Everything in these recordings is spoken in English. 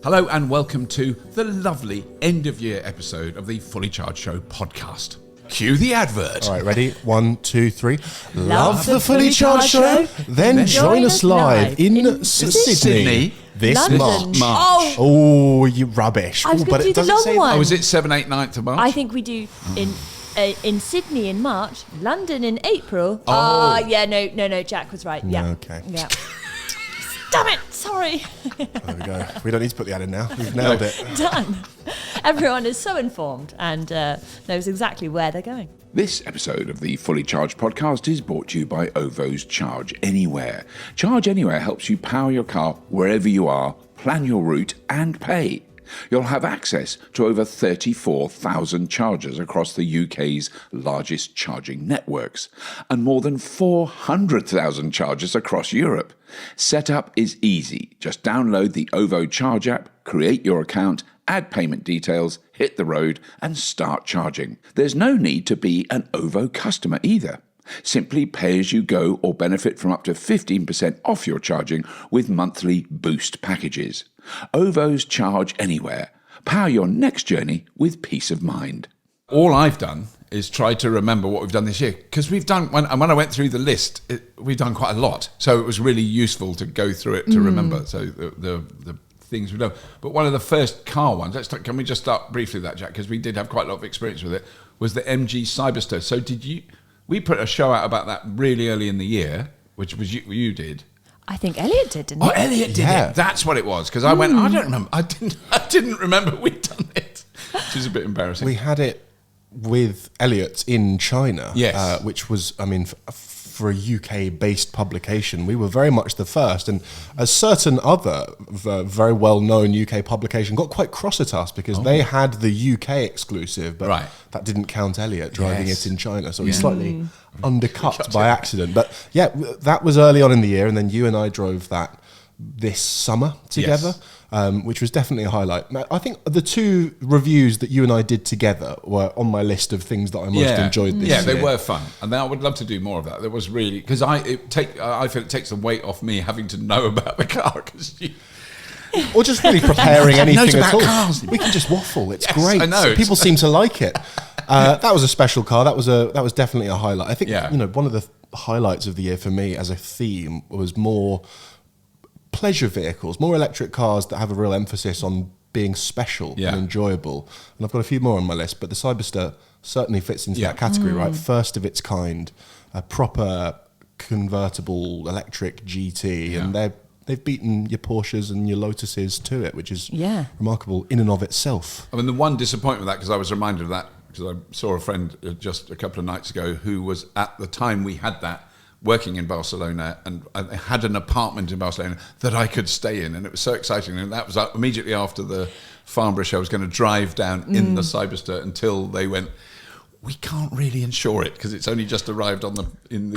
Hello and welcome to the lovely end-of-year episode of the Fully Charged Show podcast. Cue the advert. All right, ready? 1, 2, 3. Love the Fully Charged Show? Then join us live in Sydney this London. March. Oh, you rubbish. I was going to do the long one. Oh, is it 7th, 8th, 9th of March? I think we do in Sydney in March, London in April. Oh. No, Jack was right. Yeah. Okay. Yeah. Damn it, sorry. There we go. We don't need to put the ad in now. We've nailed it. Done. Everyone is so informed and knows exactly where they're going. This episode of the Fully Charged podcast is brought to you by OVO's Charge Anywhere. Charge Anywhere helps you power your car wherever you are, plan your route and pay. You'll have access to over 34,000 chargers across the UK's largest charging networks and more than 400,000 chargers across Europe. Setup is easy. Just download the OVO Charge app, create your account, add payment details, hit the road and start charging. There's no need to be an OVO customer either. Simply pay as you go or benefit from up to 15% off your charging with monthly boost packages. OVO's Charge Anywhere. Power your next journey with peace of mind. All I've done is try to remember what we've done this year, because we've done, when I went through the list, we've done quite a lot. So it was really useful to go through it to remember. So the things we've done. But one of the first car ones, can we just start briefly with that, Jack? Because we did have quite a lot of experience with it, was the MG Cyberster. So we put a show out about that really early in the year, which was you did. I think Elliot did, didn't he? Oh, Elliot did it. That's what it was. Because I went, I don't remember. I didn't remember we'd done it, which is a bit embarrassing. We had it with Elliot in China, yes. Which was, for a UK-based publication, we were very much the first. And a certain other very well-known UK publication got quite cross at us because they had the UK exclusive, but that didn't count Elliot driving it in China. So he slightly undercut by accident. But yeah, that was early on in the year. And then you and I drove that this summer together, which was definitely a highlight. Now, I think the two reviews that you and I did together were on my list of things that I most enjoyed this year. Yeah, they were fun. And I would love to do more of that. There was really, because I feel it takes the weight off me having to know about the car. Or just really preparing anything at all. Cars. We can just waffle. It's great. I know. People seem to like it. That was a special car. That was definitely a highlight. I think one of the highlights of the year for me as a theme was more pleasure vehicles, more electric cars that have a real emphasis on being special and enjoyable. And I've got a few more on my list, but the Cyberster certainly fits into that category, right? First of its kind, a proper convertible electric GT, and they've beaten your Porsches and your Lotuses to it, which is remarkable in and of itself. I mean, the one disappointment with that, because I was reminded of that, because I saw a friend just a couple of nights ago who was, at the time we had that, working in Barcelona, and I had an apartment in Barcelona that I could stay in, and it was so exciting. And that was immediately after the Farnborough show. I was going to drive down in the Cyberster until they went, we can't really insure it because it's only just arrived in the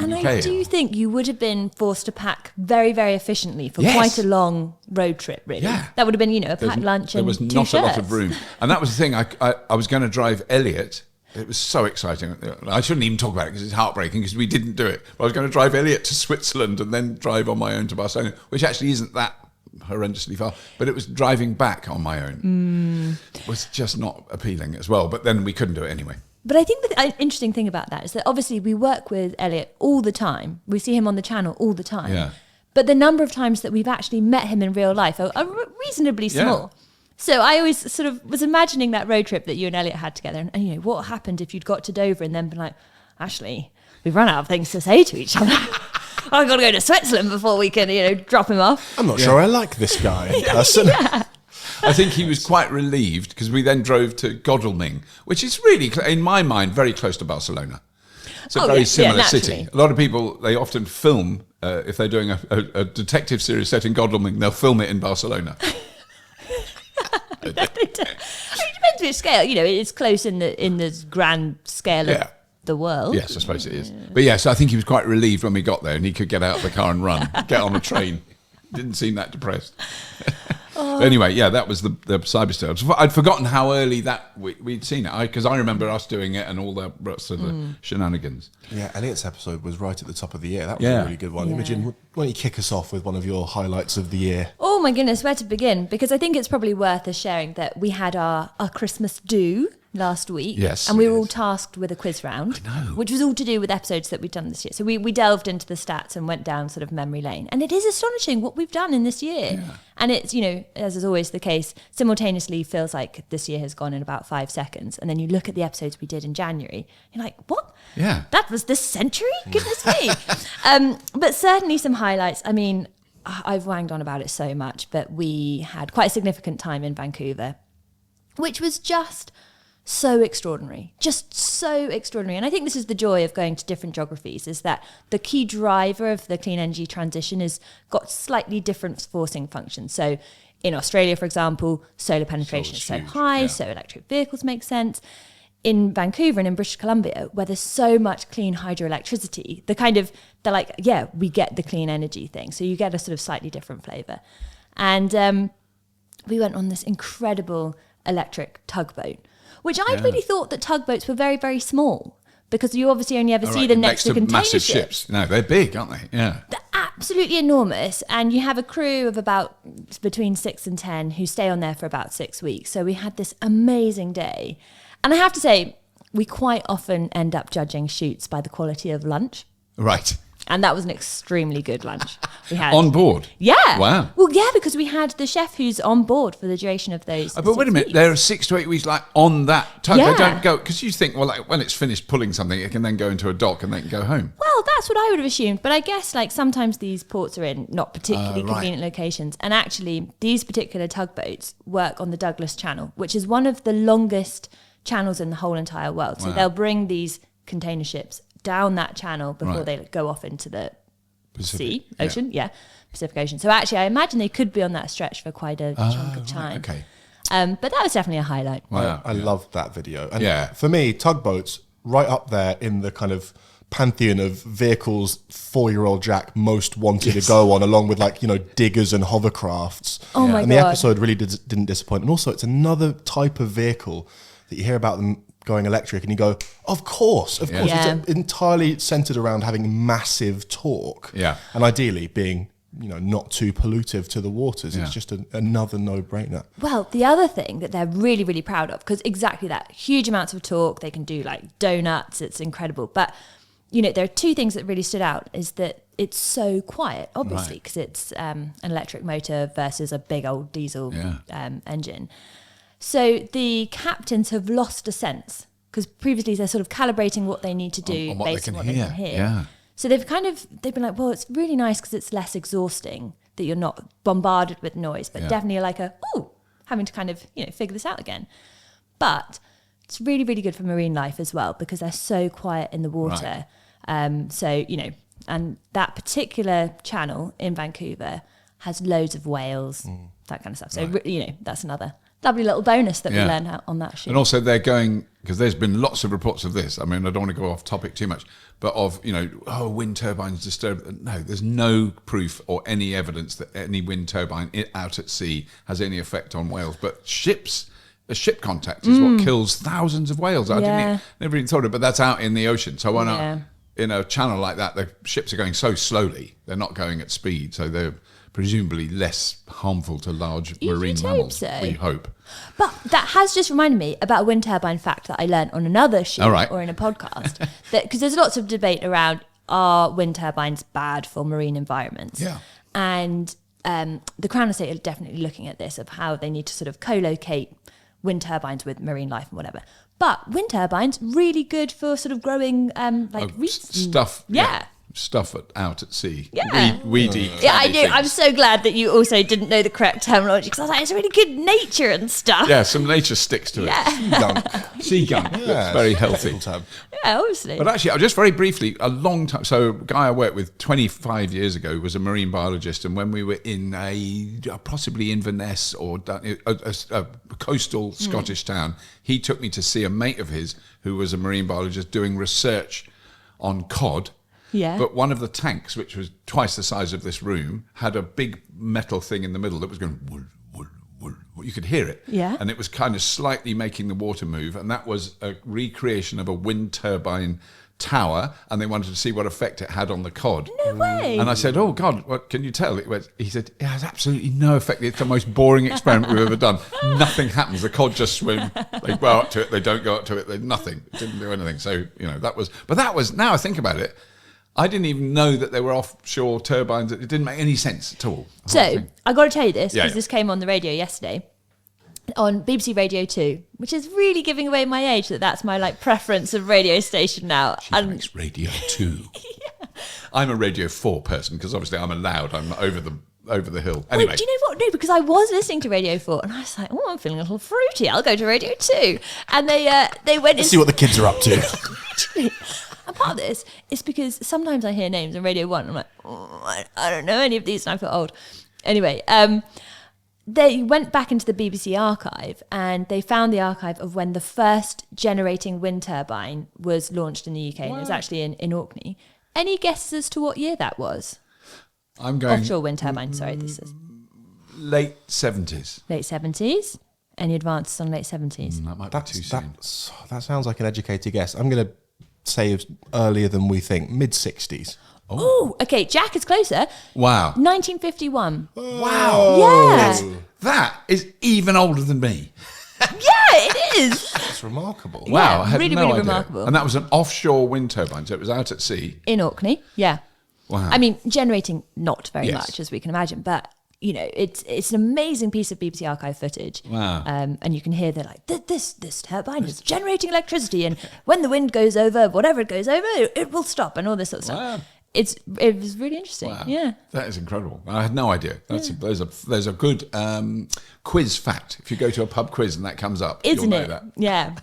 UK. And I do think you would have been forced to pack very, very efficiently for quite a long road trip, really. Yeah. That would have been, a packed lunch and 2 shirts. There was not a lot of room. And that was the thing. I was going to drive Elliot. It was so exciting. I shouldn't even talk about it because it's heartbreaking because we didn't do it. But I was going to drive Elliot to Switzerland and then drive on my own to Barcelona, which actually isn't that horrendously far. But it was driving back on my own. It was just not appealing as well. But then we couldn't do it anyway. But I think the interesting thing about that is that obviously we work with Elliot all the time. We see him on the channel all the time. Yeah. But the number of times that we've actually met him in real life are reasonably small. Yeah. So I always sort of was imagining that road trip that you and Elliot had together, and what happened if you'd got to Dover and then been like, actually, we've run out of things to say to each other. I've got to go to Switzerland before we can, drop him off. I'm not sure I like this guy. I think he was quite relieved because we then drove to Godalming, which is really, in my mind, very close to Barcelona. It's a very similar city. A lot of people, they often film, if they're doing a detective series set in Godalming, they'll film it in Barcelona. It depends which scale. It's close in the grand scale of the world. Yes, I suppose it is. But yes, I think he was quite relieved when we got there and he could get out of the car and run, get on a train. Didn't seem that depressed. Anyway, that was the Cyberster. I'd forgotten how early that we'd seen it, because I remember us doing it and all the rest of the shenanigans. Yeah, Elliot's episode was right at the top of the year. That was a really good one. Imogen, why don't you kick us off with one of your highlights of the year? Oh my goodness, where to begin? Because I think it's probably worth us sharing that we had our Christmas do last week. Yes. And we were all tasked with a quiz round. I know. Which was all to do with episodes that we've done this year. So we delved into the stats and went down sort of memory lane. And it is astonishing what we've done in this year. Yeah. And it's, as is always the case, simultaneously feels like this year has gone in about 5 seconds. And then you look at the episodes we did in January, you're like, what? Yeah. That was this century? Goodness me. But certainly some highlights. I mean, I've wanged on about it so much, but we had quite a significant time in Vancouver, which was just so extraordinary, And I think this is the joy of going to different geographies, is that the key driver of the clean energy transition has got slightly different forcing functions. So in Australia, for example, solar penetration is so high, so electric vehicles make sense. In Vancouver and in British Columbia, where there's so much clean hydroelectricity, they're like, yeah, we get the clean energy thing. So you get a sort of slightly different flavour. And we went on this incredible electric tugboat, which I really thought that tugboats were very, very small, because you obviously only ever see them next to container massive ships. No, they're big, aren't they? Yeah. They're absolutely enormous. And you have a crew of about between 6 and 10 who stay on there for about 6 weeks. So we had this amazing day. And I have to say, we quite often end up judging shoots by the quality of lunch. Right. And that was an extremely good lunch. We had on board. Yeah. Wow. Well, yeah, because we had the chef who's on board for the duration of those. But wait a minute, there are 6 to 8 weeks like on that tug. Yeah. They don't go, because you think, well, like when it's finished pulling something, it can then go into a dock and they can go home. Well, that's what I would have assumed. But I guess like sometimes these ports are in not particularly convenient locations. And actually, these particular tugboats work on the Douglas Channel, which is one of the longest channels in the whole entire world. So they'll bring these container ships down that channel before they go off into the Pacific Ocean. So actually, I imagine they could be on that stretch for quite a chunk of time. Okay. But that was definitely a highlight. Wow. I loved that video. And for me, tugboats, right up there in the kind of pantheon of vehicles 4-year-old Jack most wanted to go on, along with diggers and hovercrafts. Oh my God. And the episode really didn't disappoint. And also, it's another type of vehicle that you hear about them going electric and you go, of course. It's entirely centered around having massive torque. Yeah. And ideally being, not too pollutive to the waters. It's just another no-brainer. Well, the other thing that they're really, really proud of, because exactly that, huge amounts of torque, they can do like donuts, it's incredible. But, there are 2 things that really stood out, is that it's so quiet, obviously, because it's an electric motor versus a big old diesel engine. So the captains have lost a sense, because previously they're sort of calibrating what they need to do based on what they can hear. Yeah. So they've been like, well, it's really nice because it's less exhausting that you're not bombarded with noise, but definitely like having to kind of, figure this out again. But it's really, really good for marine life as well, because they're so quiet in the water. Right. And that particular channel in Vancouver has loads of whales, that kind of stuff. So, that's another lovely little bonus that we learned out on that shoot. And also they're going, because there's been lots of reports of this. I mean, I don't want to go off topic too much, but of, wind turbines disturb. No, there's no proof or any evidence that any wind turbine out at sea has any effect on whales. But a ship contact is what kills thousands of whales. I never even thought of it, but that's out in the ocean. So why not, in a channel like that, the ships are going so slowly, they're not going at speed. So they're presumably less harmful to large marine mammals. So. We hope. But that has just reminded me about a wind turbine fact that I learned on another shoot or in a podcast. Because there's lots of debate around, are wind turbines bad for marine environments? Yeah. And the Crown Estate are definitely looking at this, of how they need to sort of co-locate wind turbines with marine life and whatever. But wind turbines, really good for sort of growing reefs. Stuff. Stuff out at sea. Yeah. Weedy. Yeah, I knew. Things. I'm so glad that you also didn't know the correct terminology, because I was like, it's really good nature and stuff. Yeah, some nature sticks to it. Sea gunk. That's very healthy. Yeah, obviously. But actually, just very briefly, a long time. So, a guy I worked with 25 years ago was a marine biologist, and when we were in possibly Inverness or a coastal Scottish town, he took me to see a mate of his who was a marine biologist doing research on cod. Yeah. But one of the tanks, which was twice the size of this room, had a big metal thing in the middle that was going wool, wool, wool. You could hear it. Yeah. And it was kind of slightly making the water move. And that was a recreation of a wind turbine tower, and they wanted to see what effect it had on the cod. No way. And I said, "Oh God, what can you tell?" He said, "It has absolutely no effect. It's the most boring experiment we've ever done. Nothing happens. The cod just swim. They go up to it. They don't go up to it. They nothing. It didn't do anything." So that was. Now I think about it, I didn't even know that there were offshore turbines. It didn't make any sense at all. So I got to tell you this because this came on the radio yesterday. On BBC Radio 2, which is really giving away my age, that's my preference of radio station now. She likes Radio 2. Yeah. I'm a Radio 4 person because obviously I'm allowed. I'm over the hill. Anyway. Wait, do you know what? No, because I was listening to Radio 4 and I was like, I'm feeling a little fruity. I'll go to Radio 2. And they went Let's see what the kids are up to. Actually, and part of this is because sometimes I hear names on Radio 1 and I'm like, I don't know any of these and I feel old. Anyway, they went back into the BBC archive and they found the archive of when the first generating wind turbine was launched in the UK. Wow. And it was actually in Orkney. Any guesses as to what year that was? I'm going... Offshore wind turbine, sorry, this is... Late 70s. Late 70s? Any advances on late 70s? That might be too soon. That sounds like an educated guess. I'm going to say earlier than we think, mid-60s. Oh, okay. Jack is closer. Wow. 1951. Wow. Yeah. That is even older than me. Yeah, it is. That's remarkable. Wow. Yeah, I had really, no really idea. remarkable. And that was an offshore wind turbine, so it was out at sea. In Orkney, yeah. Wow. I mean, generating not very much, as we can imagine, but it's an amazing piece of BBC archive footage. Wow. And you can hear they're like, this turbine is generating electricity, and when the wind goes over, whatever it goes over, it will stop, and all this sort of stuff. Wow. It was really interesting. Wow. Yeah. That is incredible. I had no idea. There's a good quiz fact. If you go to a pub quiz and that comes up, Isn't you'll know it? that. Yeah.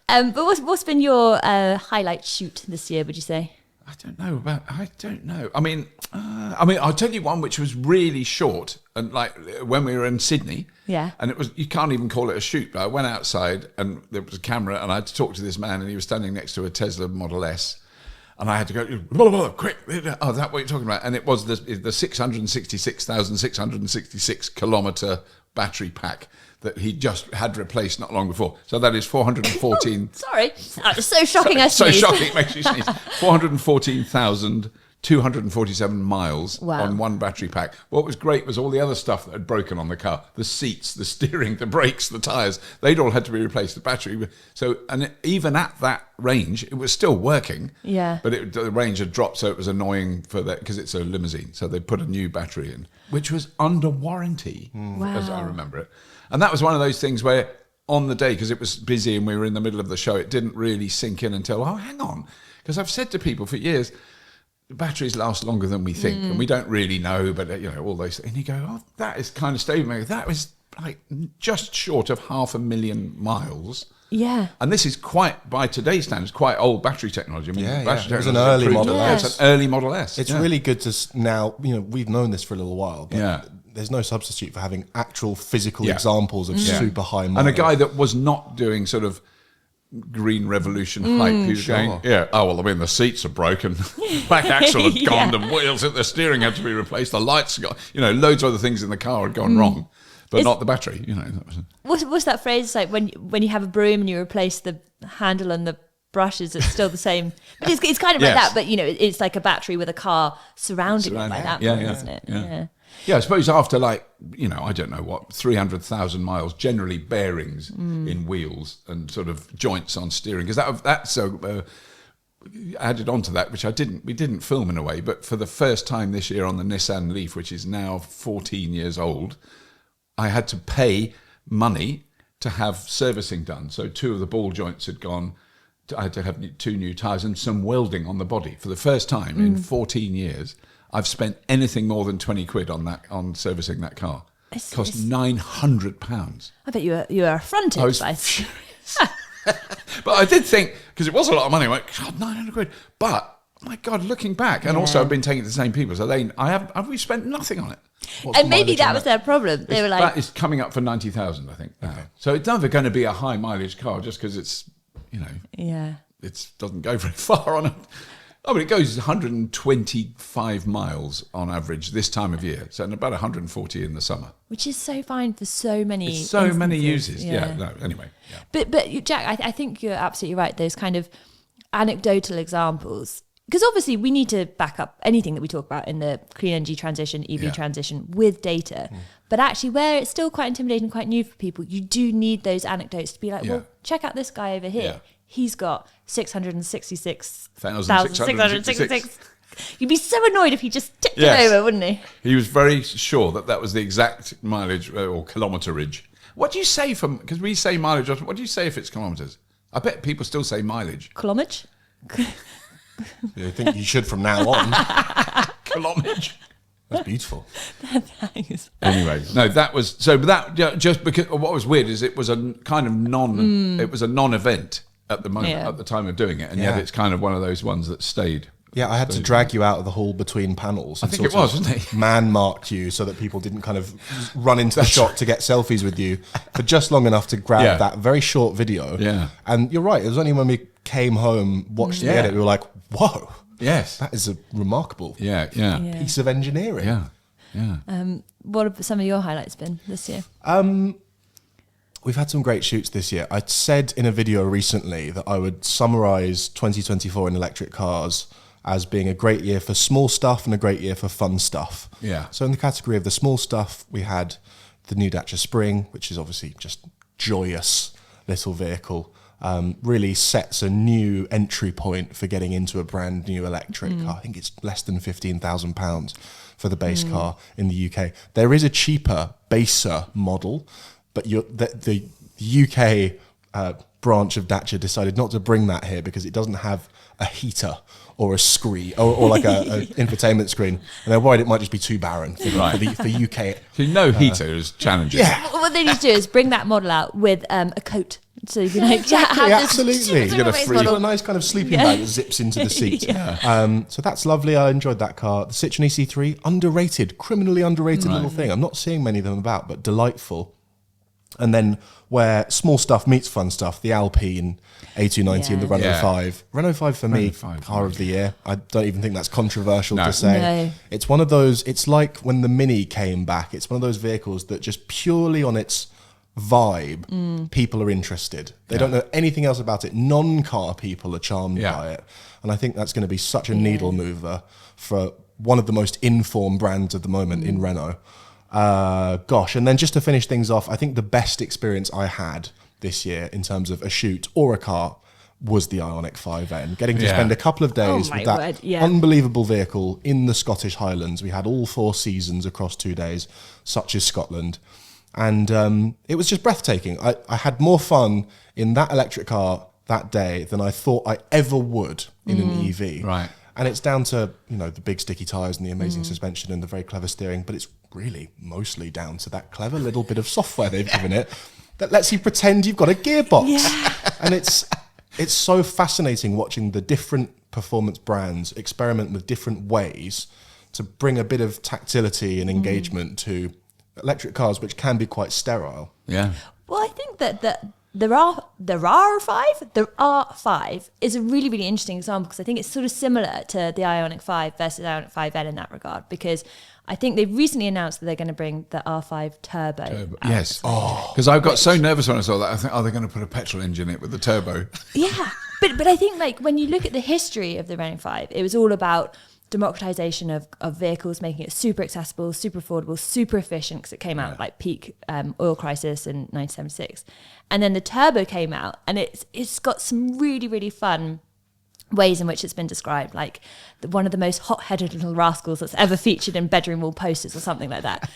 But what's been your highlight shoot this year, would you say? I don't know. I mean, I'll tell you one which was really short, and when we were in Sydney. Yeah. And you can't even call it a shoot. But I went outside and there was a camera, and I had to talk to this man, and he was standing next to a Tesla Model S. And I had to go, blah, blah, blah, quick. Oh, is that what you're talking about? And it was the 666,666 kilometre battery pack that he just had replaced not long before. So that is 414. Sorry, that was so shocking. So shocking, it makes you sneeze. 414,247 miles on one battery pack. What was great was all the other stuff that had broken on the car: the seats, the steering, the brakes, the tyres. They'd all had to be replaced. The battery. So, and even at that range, it was still working. Yeah. But the range had dropped, so it was annoying for that because it's a limousine. So they put a new battery in, which was under warranty, as I remember it. And that was one of those things where, on the day, because it was busy and we were in the middle of the show, it didn't really sink in until, hang on. Because I've said to people for years, the batteries last longer than we think, and we don't really know, but all those things. And you go, that is kind of stable. That was just short of 500,000 miles. Yeah. And this is by today's standards, quite old battery technology. I mean, it was an early Model S. It's an early Model S. It's really good to now, we've known this for a little while, but there's no substitute for having actual physical examples of super high mileage. And a guy that was not doing sort of green revolution hype. He was going, the seats are broken. Back axle had gone, the wheels, the steering had to be replaced, the lights got, loads of other things in the car had gone wrong. But not the battery, What's that phrase? It's like when you have a broom and you replace the handle and the brushes, it's still the same. But it's kind of like that, but it's like a battery with a car surrounding it like that, isn't it? Yeah, I suppose after I don't know what, 300,000 miles, generally bearings in wheels and sort of joints on steering, because that's added on to that, which we didn't film in a way, but for the first time this year on the Nissan Leaf, which is now 14 years old, I had to pay money to have servicing done. So 2 of the ball joints had gone. I had to have 2 new tyres and some welding on the body. For the first time in 14 years, I've spent anything more than 20 quid on servicing that car. It cost £900. I bet you were affronted. I was furious. But I did think, because it was a lot of money, I went, God, 900 quid. But, my God, looking back, and also I've been taking it to the same people, so have we spent nothing on it? And maybe that was their problem. They were like... That is coming up for 90,000, I think. Okay. So it's never going to be a high mileage car just because it's, it doesn't go very far on it. I mean, it goes 125 miles on average this time of year, so about 140 in the summer. Which is so fine for so many many uses. Anyway. Yeah. But Jack, I think you're absolutely right. Those kind of anecdotal examples, because obviously we need to back up anything that we talk about in the clean energy transition, EV transition with data. But actually where it's still quite intimidating, quite new for people, you do need those anecdotes to be like, well, check out this guy over here. Yeah. He's got 666,666. You'd be so annoyed if he just tipped it over, wouldn't he? He was very sure that was the exact mileage or kilometerage. What do you say because we say mileage, what do you say if it's kilometers? I bet people still say mileage. Kilometre? I think you should from now on. Kilometre. That's beautiful. Thanks. Anyway, no, that was so. But that just because what was weird is it was a kind of it was a non-event at the moment at the time of doing it, and yet it's kind of one of those ones that stayed. Yeah, I had to drag you out of the hall between panels. I think it was, wasn't it? Man-marked you so that people didn't kind of run into the shot to get selfies with you for just long enough to grab that very short video. Yeah. And you're right, it was only when we came home, watched the edit, we were like, whoa. Yes. That is a remarkable piece of engineering. Yeah. What have some of your highlights been this year? We've had some great shoots this year. I said in a video recently that I would summarise 2024 in electric cars as being a great year for small stuff and a great year for fun stuff. Yeah. So in the category of the small stuff, we had the new Dacia Spring, which is obviously just joyous little vehicle. Really sets a new entry point for getting into a brand new electric car. I think it's less than £15,000 for the base car in the UK. There is a cheaper, baser model, but the UK branch of Dacia decided not to bring that here because it doesn't have a heater or a screen or like a infotainment screen, and they're worried it might just be too barren for UK. So heater is challenging. Yeah. What they need to do is bring that model out with a coat. So you can absolutely. You've got a nice kind of sleeping bag that zips into the seat. So that's lovely. I enjoyed that car. The Citroen EC3, underrated, criminally underrated little thing. I'm not seeing many of them about, but delightful. And then where small stuff meets fun stuff, the Alpine A290 and the Renault 5. Renault 5 for me, car of the year. I don't even think that's controversial to say. No. It's one of those, it's like when the Mini came back. It's one of those vehicles that just purely on its vibe, people are interested. They don't know anything else about it. Non-car people are charmed by it. And I think that's going to be such a needle mover for one of the most informed brands at the moment in Renault. And then just to finish things off, I think the best experience I had this year in terms of a shoot or a car was the Ioniq 5N. Getting to spend a couple of days with that unbelievable vehicle in the Scottish Highlands. We had all 4 seasons across 2 days, such as Scotland. And it was just breathtaking. I had more fun in that electric car that day than I thought I ever would in an EV. Right. And it's down to, the big sticky tyres and the amazing suspension and the very clever steering, but it's really mostly down to that clever little bit of software they've given it that lets you pretend you've got a gearbox. Yeah. And it's so fascinating watching the different performance brands experiment with different ways to bring a bit of tactility and engagement to electric cars, which can be quite sterile. Yeah. Well, I think that the R5 is a really, really interesting example because I think it's sort of similar to the Ioniq 5 versus Ioniq 5N in that regard, because I think they've recently announced that they're going to bring the R5 Turbo. Yes. Because I got so nervous when I saw that. I think, they're going to put a petrol engine in it with the turbo. Yeah. But I think like when you look at the history of the Renault 5, it was all about democratization of vehicles, making it super accessible, super affordable, super efficient, because it came out like peak oil crisis in 1976. And then the Turbo came out, and it's got some really, really fun ways in which it's been described, like one of the most hot-headed little rascals that's ever featured in bedroom wall posters or something like that.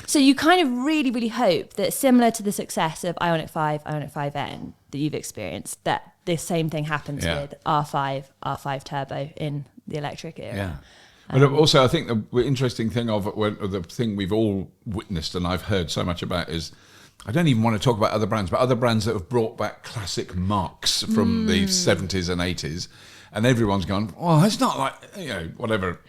So you kind of really, really hope that similar to the success of Ioniq 5, Ioniq 5N that you've experienced, that this same thing happens with R5 Turbo in the electric era. Yeah. But also, I think the interesting thing the thing we've all witnessed and I've heard so much about is, I don't even want to talk about other brands, but other brands that have brought back classic marques from the 70s and 80s. And everyone's gone, oh, it's not like, whatever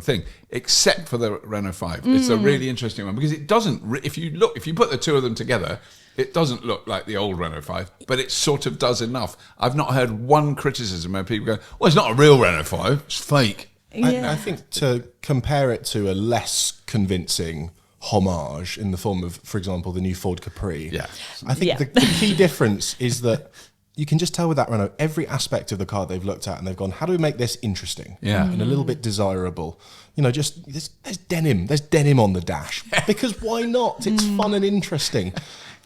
thing, except for the Renault 5. It's a really interesting one because it doesn't, if you put the two of them together, it doesn't look like the old Renault 5, but it sort of does enough. I've not heard one criticism where people go, well, it's not a real Renault 5, it's fake. Yeah. I think to compare it to a less convincing homage in the form of, for example, the new Ford Capri. Yeah. I think the key difference is that you can just tell with that Renault, every aspect of the car they've looked at and they've gone, how do we make this interesting and a little bit desirable? You know, just there's denim on the dash because why not? It's fun and interesting.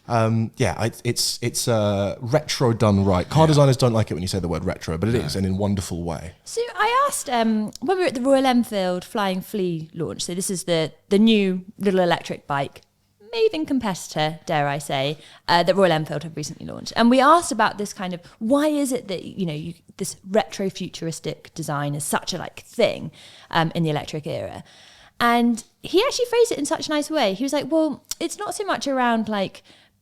It's retro done right. Car designers don't like it when you say the word retro, but it is, and in a wonderful way. So I asked when we were at the Royal Enfield Flying Flea launch. So this is the new little electric bike, Maeving competitor, dare I say, that Royal Enfield have recently launched. And we asked about this kind of, why is it that, this retro futuristic design is such a thing in the electric era? And he actually phrased it in such a nice way. He was like, well, it's not so much around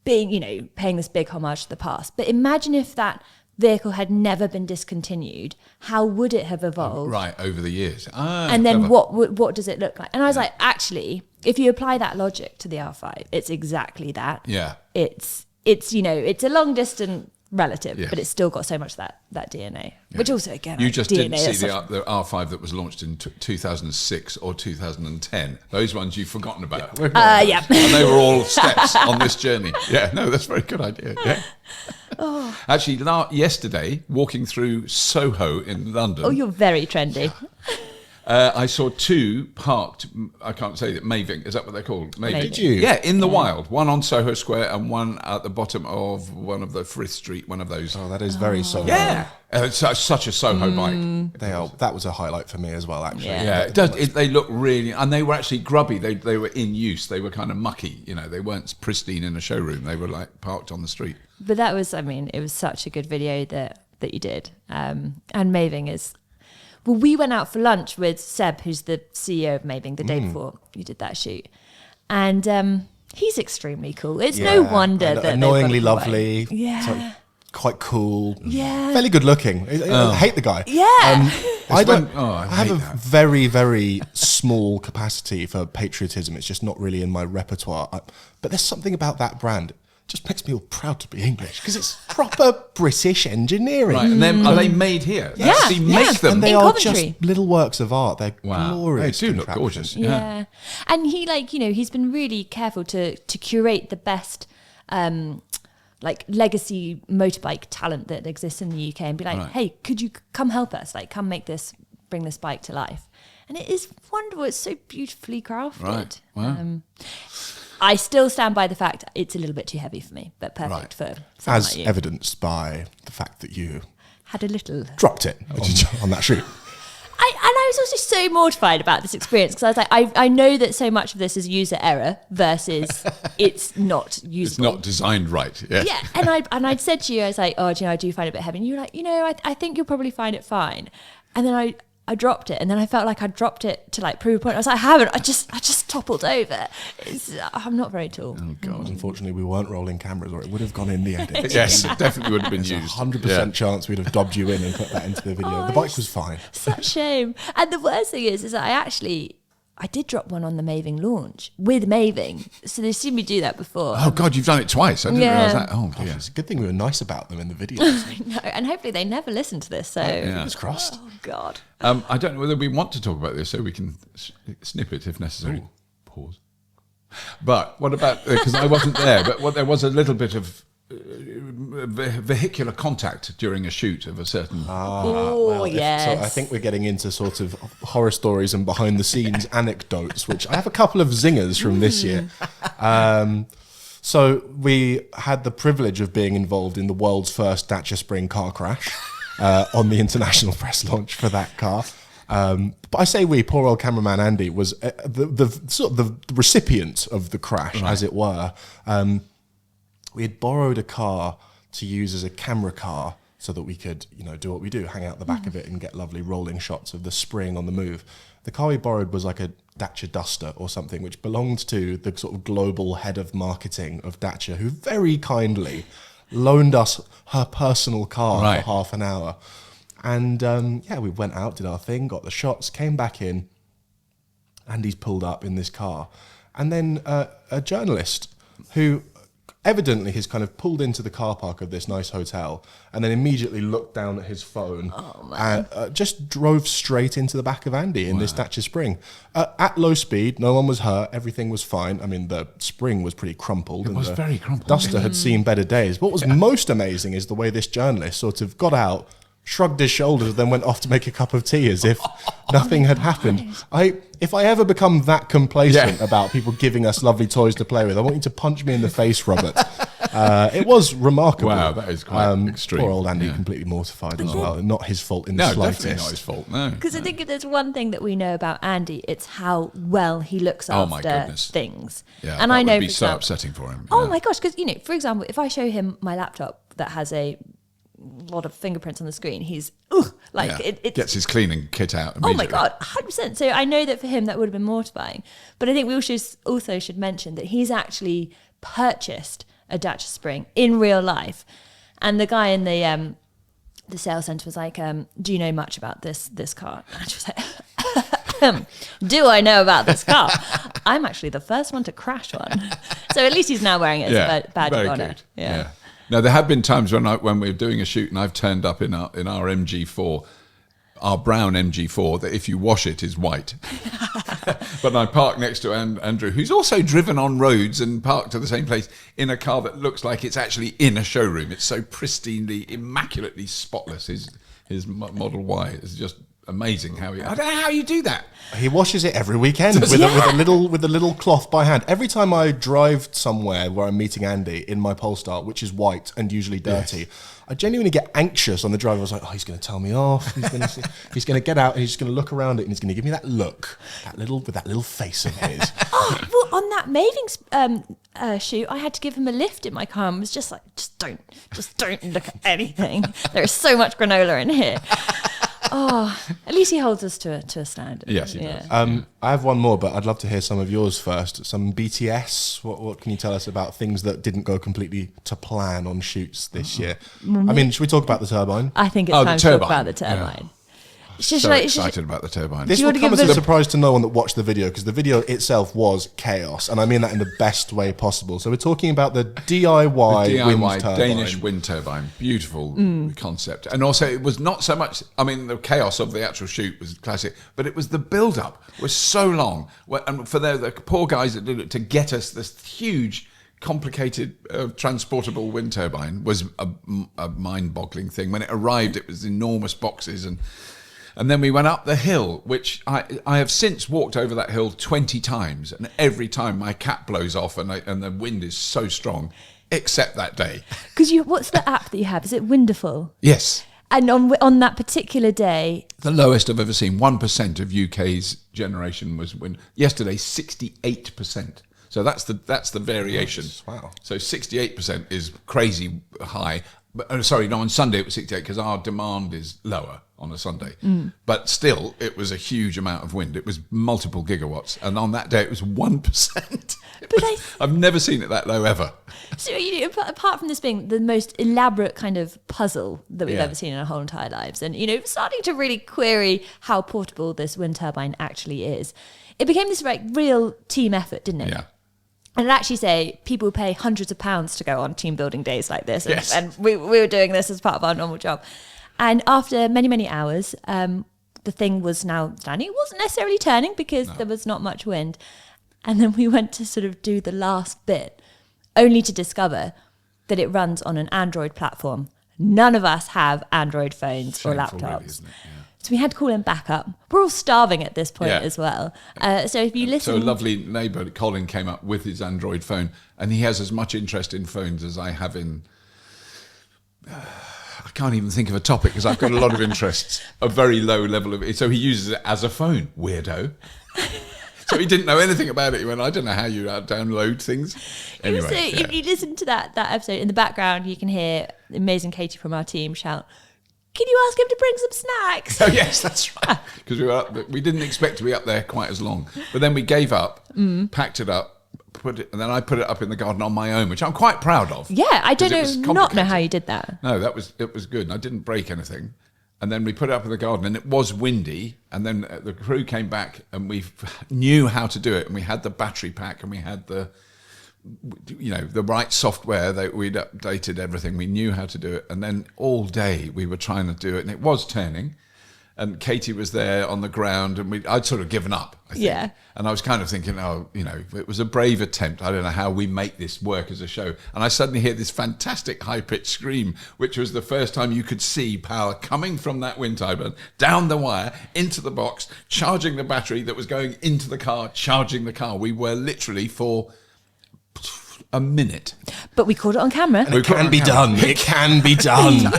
being, paying this big homage to the past, but imagine if that vehicle had never been discontinued, how would it have evolved? Right, over the years. And then what does it look like? And I was like, actually, if you apply that logic to the R5, it's exactly that. Yeah. It's a long distant relative, but it's still got so much that DNA. Which also, again, you just DNA didn't see the R5 that was launched in 2006 or 2010. Those ones you've forgotten about. Yeah. And they were all steps on this journey. Yeah, no, that's a very good idea. Yeah. Actually, yesterday, walking through Soho in London. Oh, you're very trendy. I saw two parked, I can't say that, Maeving, is that what they're called? Maeving. Did you? Yeah, in the wild. One on Soho Square and one at the bottom of one of the Frith Street, one of those. Oh, that is very Soho. Yeah. It's such a Soho bike. That was a highlight for me as well, actually. Yeah. It does. They look really, and they were actually grubby. They were in use. They were kind of mucky. They weren't pristine in a showroom. They were parked on the street. But that was, it was such a good video that you did. And Maeving is... Well, we went out for lunch with Seb, who's the CEO of Maeving, the day before you did that shoot. And he's extremely cool. It's no wonder that annoyingly lovely. Yeah. Quite cool. Yeah. Fairly good looking. I hate the guy. Yeah. I have a very, very small capacity for patriotism. It's just not really in my repertoire. But there's something about that brand. Just makes me all proud to be English because it's proper British engineering. Right, and then are they made here? Yeah, They make them. And they in are Coventry. just little works of art. They're glorious. They do look gorgeous. Yeah. And he he's been really careful to curate the best legacy motorbike talent that exists in the UK and be like, hey, could you come help us? Come bring this bike to life. And it is wonderful. It's so beautifully crafted. Right. Wow. I still stand by the fact it's a little bit too heavy for me, but perfect for someone as like you. evidenced by the fact that you Had a little dropped it on that shoot. I was also so mortified about this experience because I was like, I know that so much of this is user error versus it's not usable. It's not designed right. Yes. Yeah, and I'd said to you, I was like, I do find it a bit heavy. And you were like, I think you'll probably find it fine. And then I dropped it, and then I felt like I dropped it to prove a point. I was like, I haven't. I just toppled over. I'm not very tall. Oh God! Unfortunately, we weren't rolling cameras, or it would have gone in the edit. Yes, it definitely would have been used. 100% chance we'd have dobbed you in and put that into the video. The bike was fine. Such shame. And the worst thing is that I did drop one on the Maeving launch with Maeving. So they've seen me do that before. Oh God, you've done it twice. I didn't realise that. Oh Gosh, dear. it's a good thing we were nice about them in the videos. I know, and hopefully they never listen to this. So Fingers crossed. Oh God. I don't know whether we want to talk about this, so we can snip it if necessary. Ooh. Pause. But what about, because I wasn't there, but there was a little bit of vehicular contact during a shoot of a certain... Yes. So I think we're getting into sort of horror stories and behind the scenes anecdotes, which I have a couple of zingers from this year. So we had the privilege of being involved in the world's first Dacia Spring car crash on the international press launch for that car. But I say we, poor old cameraman Andy was the recipient of the crash, as it were. We had borrowed a car to use as a camera car so that we could, do what we do, hang out the back of it and get lovely rolling shots of the spring on the move. The car we borrowed was like a Dacia Duster or something, which belonged to the sort of global head of marketing of Dacia, who very kindly loaned us her personal car for half an hour. And we went out, did our thing, got the shots, came back in. Andy's pulled up in this car. And then a journalist who evidently he's kind of pulled into the car park of this nice hotel and then immediately looked down at his phone and just drove straight into the back of Andy in this Thatcher Spring. At low speed, no one was hurt, everything was fine. I mean, the spring was pretty crumpled. It was very crumpled. Duster had seen better days. What was most amazing is the way this journalist sort of got out, shrugged his shoulders, then went off to make a cup of tea as if nothing had happened. If I ever become that complacent about people giving us lovely toys to play with, I want you to punch me in the face, Robert. It was remarkable. Wow, that is quite extreme. Poor old Andy, completely mortified as well. Not his fault in the slightest. Definitely not his fault, no. Because I think if there's one thing that we know about Andy, it's how well he looks after things. Yeah, and that I know would be so upsetting for him. Oh my gosh, because, for example, if I show him my laptop that has a lot of fingerprints on the screen, he's it gets his cleaning kit out oh my immediately. God, 100%. So I know that for him that would have been mortifying, but I think we also should mention that he's actually purchased a Thatcher Spring in real life, and the guy in the sales centre was like, do you know much about this car? And I was like, do I know about this car? I'm actually the first one to crash one, so at least he's now wearing it as a badge of honour. Yeah. Now, there have been times when we're doing a shoot and I've turned up in our MG4, our brown MG4, that if you wash it is white. But I park next to Andrew, who's also driven on roads and parked to the same place in a car that looks like it's actually in a showroom. It's so pristinely, immaculately spotless. His Model Y is just amazing I don't know how you do that. He washes it every weekend with a little cloth by hand. Every time I drive somewhere where I'm meeting Andy in my Polestar, which is white and usually dirty, I genuinely get anxious on the drive. I was like, he's going to tell me off. He's going to get out and he's just going to look around it and he's going to give me that look, with that little face of his. Well, on that Maeving shoot, I had to give him a lift in my car and was just like, just don't look at anything. There is so much granola in here. At least he holds us to a standard. Yes, he does. I have one more, but I'd love to hear some of yours first. Some BTS. What can you tell us about things that didn't go completely to plan on shoots this year? I mean, should we talk about the turbine? I think it's time to talk about the turbine. Yeah. So excited about the turbine. This will come as a surprise to no one that watched the video, because the video itself was chaos, and I mean that in the best way possible. So we're talking about the DIY wind turbine. Danish wind turbine. Beautiful concept. And also, it was not so much, I mean, the chaos of the actual shoot was classic, but it was the build-up was so long. And for the poor guys that did it, to get us this huge, complicated, transportable wind turbine was a mind-boggling thing. When it arrived, it was enormous boxes, and then we went up the hill, which I have since walked over that hill 20 times, and every time my cap blows off and the wind is so strong, except that day. Because what's the app that you have? Is it Wonderful? Yes. And on that particular day, the lowest I've ever seen. 1% of UK's generation was wind. Yesterday, 68%. So that's the variation. Wow. So 68% is crazy high. But, on Sunday it was 68 because our demand is lower on a Sunday. But still, it was a huge amount of wind. It was multiple gigawatts. And on that day, it was 1%. I've never seen it that low ever. So, apart from this being the most elaborate kind of puzzle that we've ever seen in our whole entire lives, and, starting to really query how portable this wind turbine actually is, it became this real team effort, didn't it? Yeah. And I'd actually say people pay hundreds of pounds to go on team building days like this. Yes. And we were doing this as part of our normal job. And after many, many hours, the thing was now standing. It wasn't necessarily turning because there was not much wind. And then we went to sort of do the last bit, only to discover that it runs on an Android platform. None of us have Android phones or laptops. Really, isn't it? Yeah. So we had to call in backup. We're all starving at this point as well. So if you listen... So a lovely neighbour, Colin, came up with his Android phone, and he has as much interest in phones as I have in... I can't even think of a topic because I've got a lot of interests, a very low level of... So he uses it as a phone, weirdo. So he didn't know anything about it. He went, I don't know how you download things. Anyway, so if you listen to that episode, in the background, you can hear the amazing Katie from our team shout, can you ask him to bring some snacks? Oh, yes, that's right. Because we didn't expect to be up there quite as long. But then we gave up, packed it up, and then I put it up in the garden on my own, which I'm quite proud of. Yeah, I don't know how you did that. No, it was good. And I didn't break anything. And then we put it up in the garden, and it was windy. And then the crew came back, and we knew how to do it. And we had the battery pack, and we had the you know, the right software. That we'd updated everything. We knew how to do it, and then all day we were trying to do it, and it was turning. And Katie was there on the ground, and I'd sort of given up, I think. Yeah. And I was kind of thinking, you know, it was a brave attempt. I don't know how we make this work as a show. And I suddenly hear this fantastic high-pitched scream, which was the first time you could see power coming from that wind turbine, down the wire, into the box, charging the battery that was going into the car, charging the car. We were literally for a minute. But we caught it on camera. And it can be done. It can be done.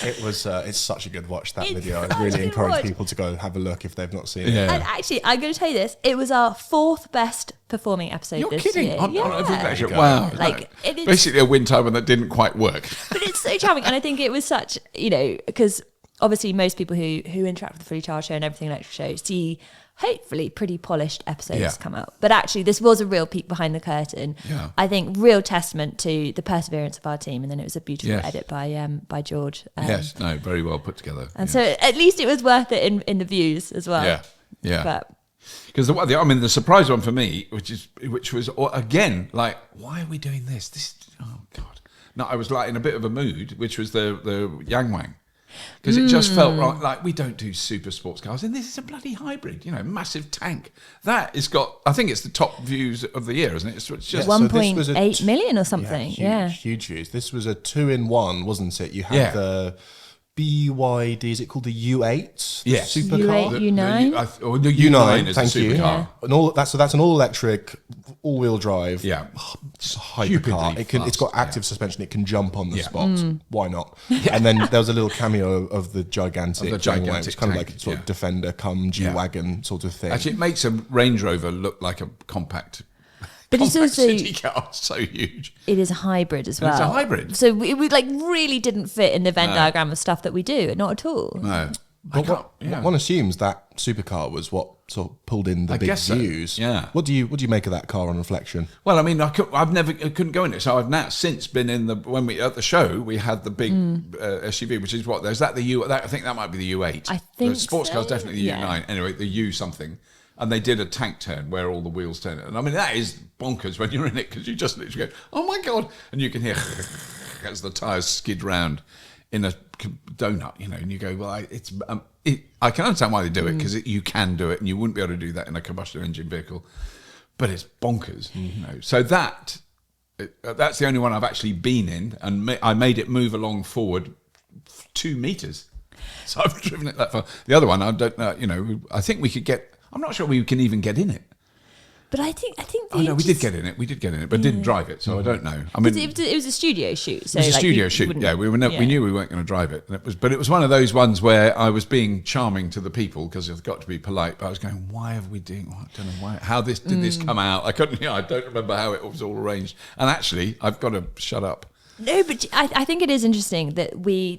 It was. It's such a good watch, that video. I really encourage people to go have a look if they've not seen it. And actually, I'm going to tell you this. It was our 4th best performing episode You're this kidding. year. On every measure. Wow. Like, it is, basically a wind turbine that didn't quite work. But it's so charming. And I think it was such, you know, because obviously most people who interact with the Fully Charged show and Everything Electric show see hopefully pretty polished episodes come out. But actually, this was a real peek behind the curtain. Yeah. I think real testament to the perseverance of our team. And then it was a beautiful edit by George. Yes, no, very well put together. And so at least it was worth it in the views as well. Yeah, yeah. But because the surprise one for me, which was again like, why are we doing this? Oh God! No, I was like in a bit of a mood, which was the Yang Wang. Because it just felt right, like we don't do super sports cars, and this is a bloody hybrid, you know, massive tank. That has got, I think it's the top views of the year, isn't it? It's just 1.8 million or something. Huge views. This was a 2-in-1, wasn't it? You had the BYD, is it called the U8? Yes. U8, Supercar? U9? The U9 is thank the you. supercar. And so that's an all-electric, all-wheel drive hypercar. Stupidly It's got fast, active suspension. It can jump on the spot. Why not? And then there was a little cameo of the gigantic Yang. It's kind of like a sort of Defender cum G-Wagon sort of thing. Actually, it makes a Range Rover look like a compact. But it's also city car, so huge. It is a hybrid as well. It's a hybrid. So we like really didn't fit in the Venn diagram of stuff that we do. Not at all. No. But one assumes that supercar was what sort of pulled in the big views. So. Yeah. What do you make of that car on reflection? Well, I mean, I couldn't go in it. So I've now since been in when we at the show we had the big SUV, which is what? Is that the U? I think that might be the U8. I think the sports car's definitely the yeah. U9. Anyway, the U something. And they did a tank turn where all the wheels turn. And I mean, that is bonkers when you're in it because you just literally go, oh my God. And you can hear as the tyres skid round in a donut, you know, and you go, well, I can understand why they do it because you can do it and you wouldn't be able to do that in a combustion engine vehicle. But it's bonkers, you know. So that's the only one I've actually been in. And I made it move along forward 2 meters. So I've driven it that far. The other one, I don't know, you know, I think we could get... I'm not sure we can even get in it. But I think. Oh no, we did get in it. We did get in it, but didn't drive it. So I don't know. I mean, it was a studio shoot. So it was a studio shoot. Yeah, we knew we weren't going to drive it. And it was one of those ones where I was being charming to the people because I've got to be polite. But I was going, why have we doing? I don't know why. How did this come out? I couldn't. I don't remember how it was all arranged. And actually, I've got to shut up. No, but I think it is interesting that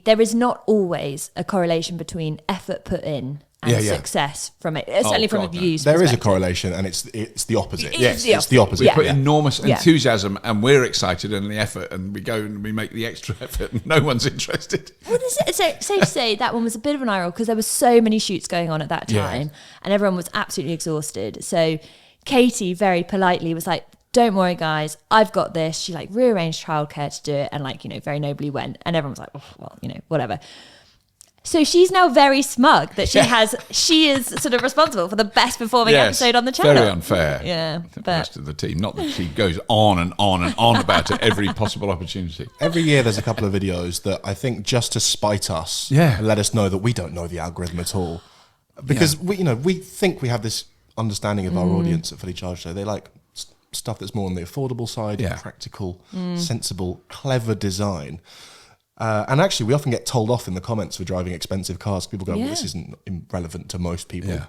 there is not always a correlation between effort put in and success from it, certainly from a views There perspective. is a correlation, and it's the opposite. It's the opposite. We put enormous enthusiasm, and we're excited, and the effort, and we go and we make the extra effort, and no one's interested. Well, it's safe to say that one was a bit of an eye roll because there were so many shoots going on at that time, and everyone was absolutely exhausted. So Katie very politely was like, don't worry, guys, I've got this. She like rearranged childcare to do it, and like, you know, very nobly went, and everyone was like, oh, well, you know, whatever. So she's now very smug that she is sort of responsible for the best performing episode on the channel. Very unfair. Yeah. The rest of the team. Not that she goes on and on and on about it every possible opportunity. Every year there's a couple of videos that I think just to spite us and let us know that we don't know the algorithm at all. Because we think we have this understanding of our audience at Fully Charged Show. They like stuff that's more on the affordable side, practical, sensible, clever design. And actually, we often get told off in the comments for driving expensive cars. People go, well, this isn't relevant to most people. Yeah.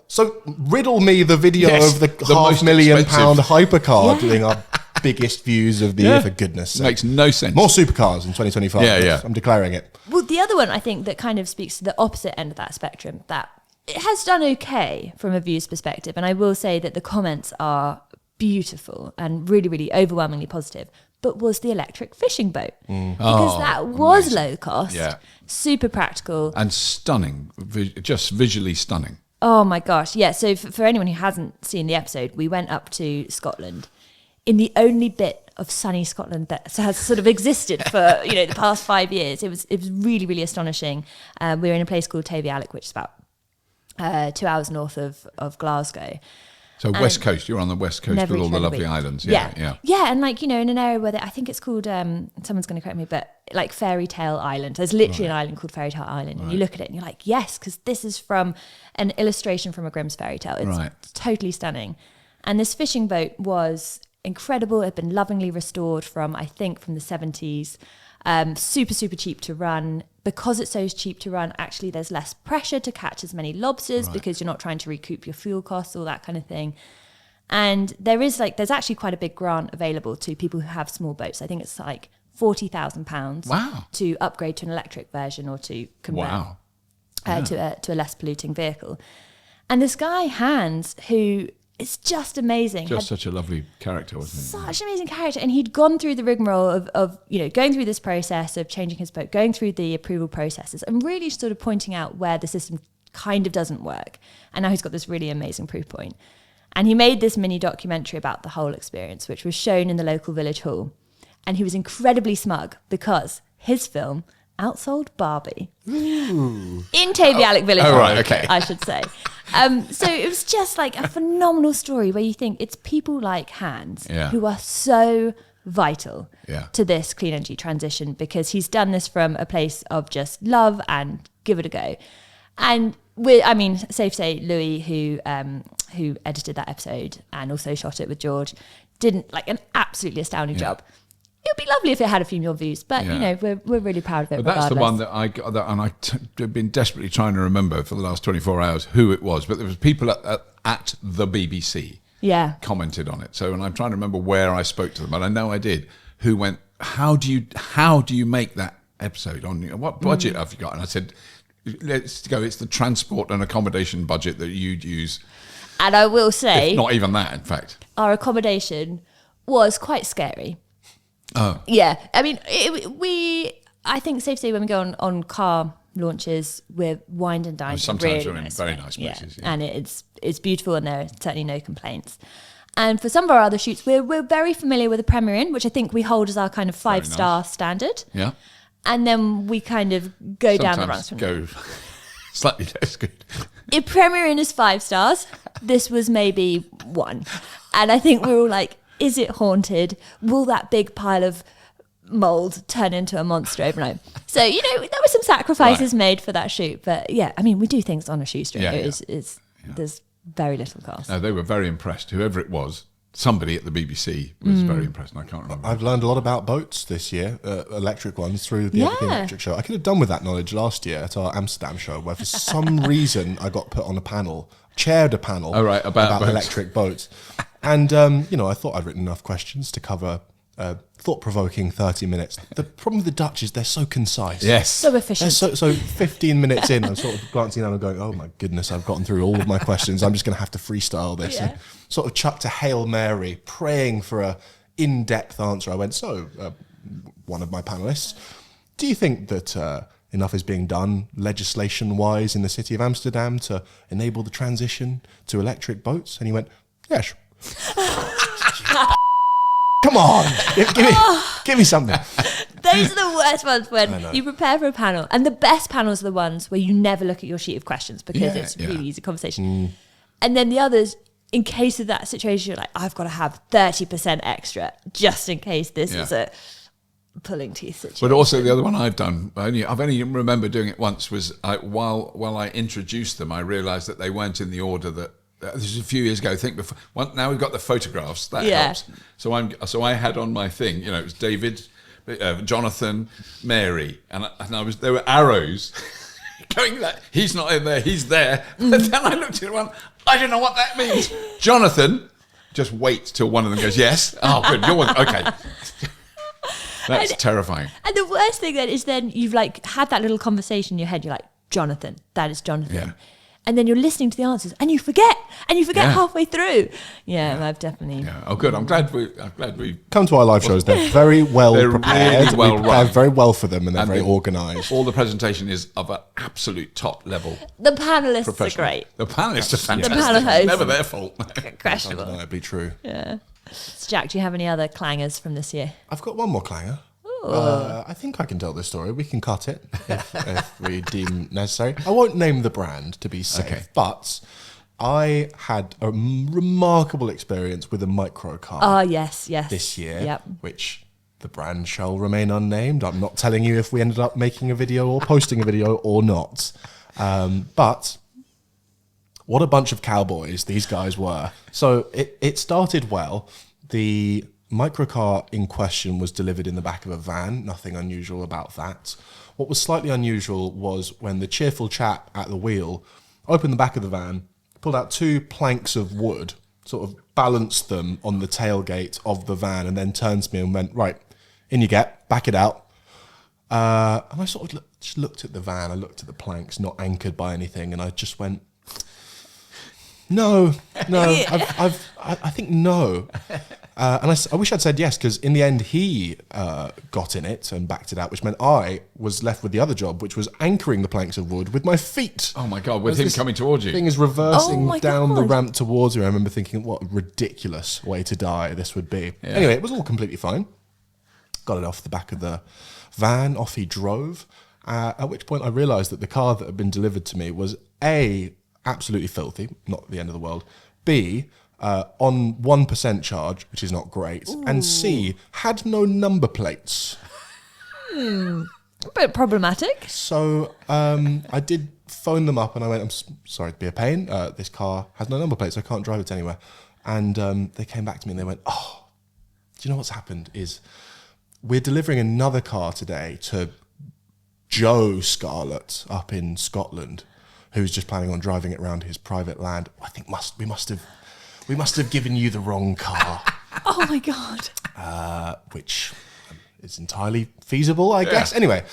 So riddle me the video of the £500,000 hypercar doing our biggest views of the year, for goodness sake. Makes no sense. More supercars in 2025. Yeah. I'm declaring it. Well, the other one, I think, that kind of speaks to the opposite end of that spectrum, that it has done okay from a views perspective. And I will say that the comments are beautiful and really, really overwhelmingly positive. But was the electric fishing boat. Because that was low cost, super practical. And stunning, just visually stunning. Oh my gosh, yeah. So for anyone who hasn't seen the episode, we went up to Scotland in the only bit of sunny Scotland that has sort of existed for the past 5 years. It was really, really astonishing. We were in a place called Tavy which is about 2 hours north of Glasgow. So West Coast, you're on the West Coast with all the lovely islands. Yeah, and in an area where I think it's called, someone's going to correct me, but like Fairy Tale Island. There's literally an island called Fairy Tale Island, and you look at it and you're like, yes, because this is from an illustration from a Grimm's fairy tale. It's totally stunning. And this fishing boat was incredible. It had been lovingly restored from the 70s. Super, super cheap to run. Because it's so cheap to run, actually there's less pressure to catch as many lobsters because you're not trying to recoup your fuel costs, all that kind of thing. And there's actually quite a big grant available to people who have small boats. I think it's like £40,000 to upgrade to an electric version or to convert to a less polluting vehicle. And this guy, Hans, who... it's just amazing. Such a lovely character, wasn't he? Such an amazing character. And he'd gone through the rigmarole of going through this process of changing his boat, going through the approval processes and really sort of pointing out where the system kind of doesn't work. And now he's got this really amazing proof point. And he made this mini documentary about the whole experience, which was shown in the local village hall. And he was incredibly smug because his film outsold Barbie. Ooh. In Tavy Village hall, okay. I should say. So it was just like a phenomenal story where you think it's people like Hans who are so vital to this clean energy transition, because he's done this from a place of just love and give it a go. And safe to say, Louis, who edited that episode and also shot it with George, did an absolutely astounding job. It would be lovely if it had a few more views, but we're really proud of it. But that's the one that I got, and I've been desperately trying to remember for the last 24 hours who it was. But there was people at the BBC commented on it. So, and I'm trying to remember where I spoke to them, and I know I did. Who went? How do you make that episode? On what budget have you got? And I said, let's go. It's the transport and accommodation budget that you'd use. And I will say, not even that. In fact, our accommodation was quite scary. Oh. Yeah. I mean, I think safe to say when we go on car launches, we're wined and dined. Sometimes really we're in very nice places. Yeah. And it's beautiful, and there are certainly no complaints. And for some of our other shoots, we're very familiar with the Premier Inn, which I think we hold as our kind of 5-star standard. Yeah. And then we kind of go down the ranks from go slightly less good. If Premier Inn is 5 stars, this was maybe 1. And I think we're all like, is it haunted? Will that big pile of mould turn into a monster overnight? So, there were some sacrifices made for that shoot. But we do things on a shoestring. There's very little cost. No, they were very impressed. Whoever it was, somebody at the BBC was very impressed, and I can't remember. I've learned a lot about boats this year, electric ones, through the Everything Electric show. I could have done with that knowledge last year at our Amsterdam show, where for some reason I got put on a panel, chaired a panel about electric boats. And, I thought I'd written enough questions to cover thought-provoking 30 minutes. The problem with the Dutch is they're so concise. Yes. So efficient. So 15 minutes in, I'm sort of glancing down and going, oh my goodness, I've gotten through all of my questions. I'm just going to have to freestyle this. Yeah. And sort of chucked a Hail Mary, praying for a in-depth answer. I went, one of my panellists, do you think that enough is being done legislation-wise in the city of Amsterdam to enable the transition to electric boats? And he went, yeah, sure. Come on, give me something. Those are the worst ones when you prepare for a panel, and the best panels are the ones where you never look at your sheet of questions because it's really easy conversation. And then the others, in case of that situation, you're like, I've got to have 30% extra just in case this is a pulling teeth situation. But also the other one I've done, I've only remember doing it once, was while I introduced them, I realised that they weren't in the order that. This is a few years ago. Now we've got the photographs. That helps. So I had on my thing. It was David, Jonathan, Mary, and there were arrows going that he's not in there. He's there. But then I looked at it and went, I don't know what that means. Jonathan, just wait till one of them goes yes. Oh, good. You're okay. That's terrifying. And the worst thing then is you've had that little conversation in your head. You're like, Jonathan. That is Jonathan. Yeah. And then you're listening to the answers, and you forget halfway through. I've definitely. Yeah. Oh, good. I'm glad we come to our live shows. They're very well prepared. Really well we prepare very well for them, and they're very organised. All the presentation is of an absolute top level. The panellists are great. The panellists are fantastic. The panel hosts, never their fault. Questionable. That'd be true. Yeah. So Jack, do you have any other clangers from this year? I've got one more clanger. I think I can tell this story. We can cut it if we deem necessary. I won't name the brand to be safe, but I had a remarkable experience with a microcar. Yes. This year, which the brand shall remain unnamed. I'm not telling you if we ended up making a video or posting a video or not. But what a bunch of cowboys these guys were. So it started well. The microcar in question was delivered in the back of a van. Nothing unusual about that. What was slightly unusual was when the cheerful chap at the wheel opened the back of the van, pulled out 2 planks of wood, sort of balanced them on the tailgate of the van, and then turned to me and went, right, in you get, back it out. And I sort of just looked at the van, I looked at the planks, not anchored by anything, and I just went, no, I think no. And I wish I'd said yes, because in the end he got in it and backed it out, which meant I was left with the other job, which was anchoring the planks of wood with my feet. Oh my God, with him coming towards you. Thing is reversing down the ramp towards me. I remember thinking, what a ridiculous way to die this would be. Yeah. Anyway, it was all completely fine. Got it off the back of the van, off he drove. At which point I realised that the car that had been delivered to me was A, absolutely filthy, not the end of the world, B, on 1% charge, which is not great, and C, had no number plates. A bit problematic. So I did phone them up and I went, I'm sorry to be a pain, this car has no number plates, I can't drive it anywhere. And they came back to me and they went, oh, do you know what's happened is we're delivering another car today to Joe Scarlett up in Scotland, who's just planning on driving it around his private land. I think we must have given you the wrong car. Oh my God. Which is entirely feasible, I guess. Anyway,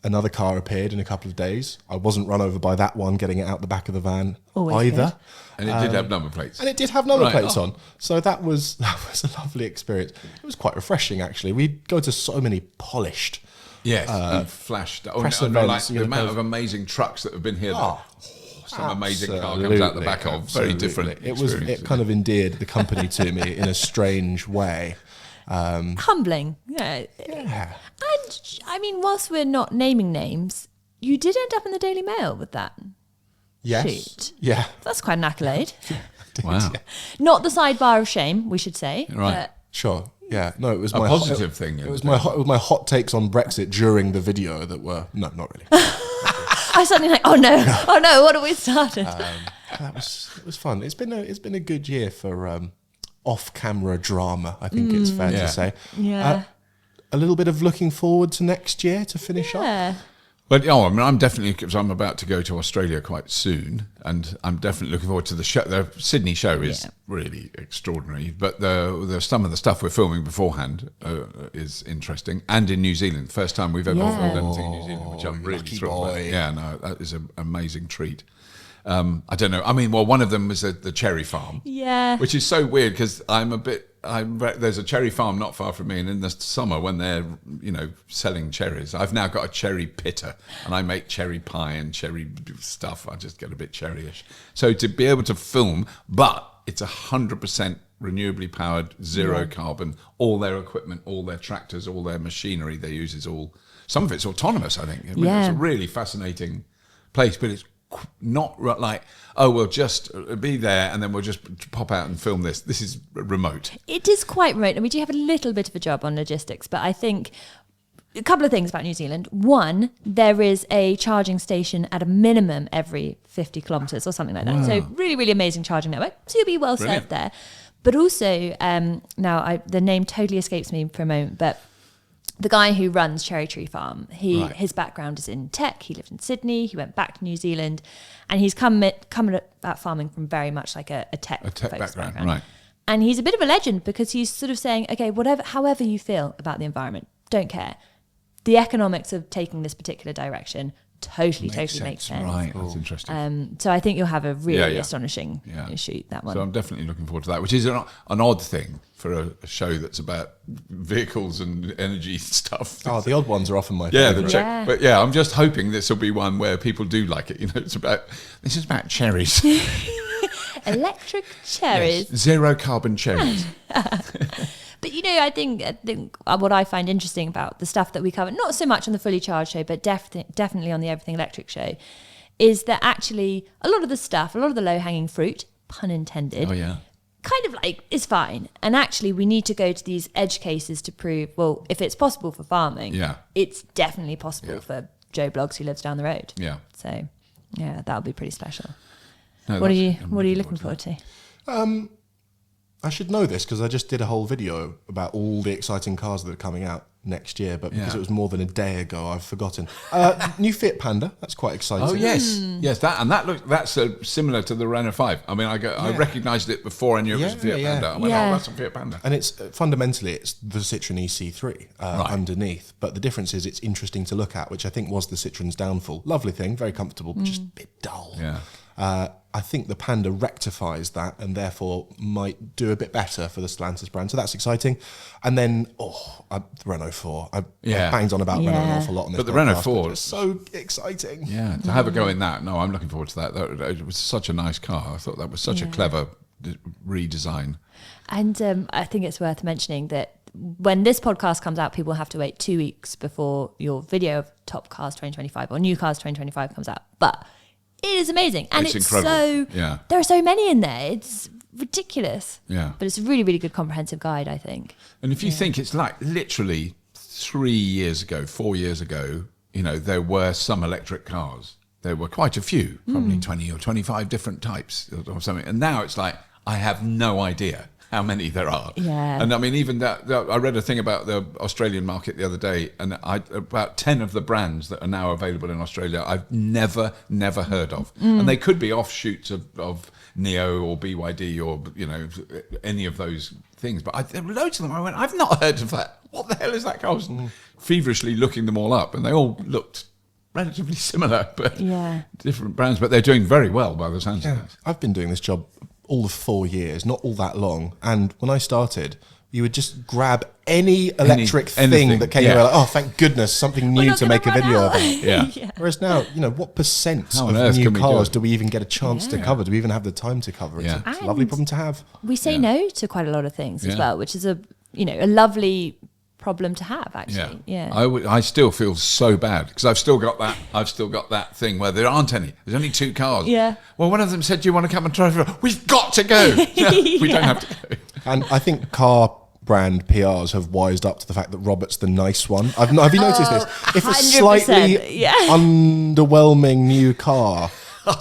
another car appeared in a couple of days. I wasn't run over by that one getting it out the back of the van either. Good. And it did have number plates. And it did have number plates on. So that was a lovely experience. It was quite refreshing, actually. We'd go to so many polished... Yes, flashed. Like the amount of amazing trucks that have been here. Some amazing car comes out the back of. Very different. It kind of endeared the company to me in a strange way. Humbling, yeah. And I mean, whilst we're not naming names, you did end up in the Daily Mail with that. Yes. Shoot. Yeah. That's quite an accolade. Wow. Not the sidebar of shame, we should say. Right. Sure. Yeah, no, it was a positive thing. It was my hot takes on Brexit during the video that were not really. I was suddenly like, oh no, what have we started? It was fun. It's been a good year for off-camera drama. I think it's fair to say. Yeah. A little bit of looking forward to next year to finish up. But I mean, I'm definitely, because I'm about to go to Australia quite soon, and I'm definitely looking forward to the show. The Sydney show is really extraordinary, but the some of the stuff we're filming beforehand is interesting. And in New Zealand, first time we've ever filmed anything in New Zealand, which I'm really thrilled about. Yeah, no, that is an amazing treat. I don't know. I mean, well, one of them was the cherry farm. Yeah. Which is so weird because there's a cherry farm not far from me, and in the summer when they're, selling cherries, I've now got a cherry pitter, and I make cherry pie and cherry stuff. I just get a bit cherryish. So to be able to film, but it's 100% renewably powered, zero carbon, all their equipment, all their tractors, all their machinery they use is all, some of it's autonomous, I think. I mean, it's a really fascinating place, but it's not like, we'll just be there and then we'll just pop out and film this. This is remote. It is quite remote, and we do have a little bit of a job on logistics, but I think a couple of things about New Zealand. One, there is a charging station at a minimum every 50 kilometres or something like that. Wow. So really, really amazing charging network. So you'll be well served there. But also, now the name totally escapes me for a moment, but the guy who runs Cherry Tree Farm, his background is in tech. He lived in Sydney. He went back to New Zealand, and he's coming at farming from very much like a tech background. Right. And he's a bit of a legend because he's sort of saying, okay, however you feel about the environment, don't care. The economics of taking this particular direction totally makes sense. Right, that's interesting. So I think you'll have a really astonishing shoot, that one. So I'm definitely looking forward to that, which is an odd thing for a show that's about vehicles and energy stuff. Oh, the odd ones are often my favourite. But I'm just hoping this will be one where people do like it. This is about cherries. Electric cherries. Yes. Zero carbon cherries. But I think what I find interesting about the stuff that we cover, not so much on the Fully Charged show, but definitely on the Everything Electric show, is that actually a lot of the stuff, a lot of the low-hanging fruit, pun intended, kind of like is fine. And actually we need to go to these edge cases to prove, well, if it's possible for farming, it's definitely possible for Joe Bloggs who lives down the road. Yeah. So, yeah, that'll be pretty special. No, what are you looking forward to? I should know this because I just did a whole video about all the exciting cars that are coming out next year, but because it was more than a day ago, I've forgotten. New Fiat Panda, that's quite exciting. Oh yes, yes, that's similar to the Renault 5. I mean, I recognised it before I knew it was a Fiat Panda. I went, oh, that's a Fiat Panda. And it's fundamentally it's the Citroen EC3 underneath, but the difference is it's interesting to look at, which I think was the Citroen's downfall. Lovely thing, very comfortable, but just a bit dull. Yeah. I think the Panda rectifies that and therefore might do a bit better for the Stellantis brand. So that's exciting. And then, the Renault 4. I banged on about Renault an awful lot on this. But the Renault 4 is so exciting. Yeah, to have a go in that. No, I'm looking forward to that. It was such a nice car. I thought that was such a clever redesign. And I think it's worth mentioning that when this podcast comes out, people have to wait 2 weeks before your video of Top Cars 2025 or New Cars 2025 comes out. But it is amazing. And it's incredible. There are so many in there. It's ridiculous. Yeah. But it's a really, really good comprehensive guide, I think. And if you think it's like literally 4 years ago, there were some electric cars. There were quite a few, probably 20 or 25 different types or something. And now it's like, I have no idea how many there are. Yeah. And I mean, even that I read a thing about the Australian market the other day, and about 10 of the brands that are now available in Australia, I've never heard of. And they could be offshoots of Neo or BYD or, any of those things. But there were loads of them. I went, I've not heard of that. What the hell is that? I was feverishly looking them all up, and they all looked relatively similar, but different brands. But they're doing very well by the sounds of it. I've been doing this job all of 4 years, not all that long. And when I started, you would just grab any electric thing that came out. Like, oh, thank goodness, something new to make a video about. Whereas now, what percent of new cars do we even get a chance to cover? Do we even have the time to cover it? It's a lovely problem to have. We say no to quite a lot of things as well, which is a lovely problem to have, actually. I still feel so bad because I've still got that thing where there aren't any. There's only 2 cars. Well, one of them said, do you want to come and try? We've got to go. We don't have to go. And I think car brand PRs have wised up to the fact that Robert's the nice one. Have you noticed this? If a slightly underwhelming new car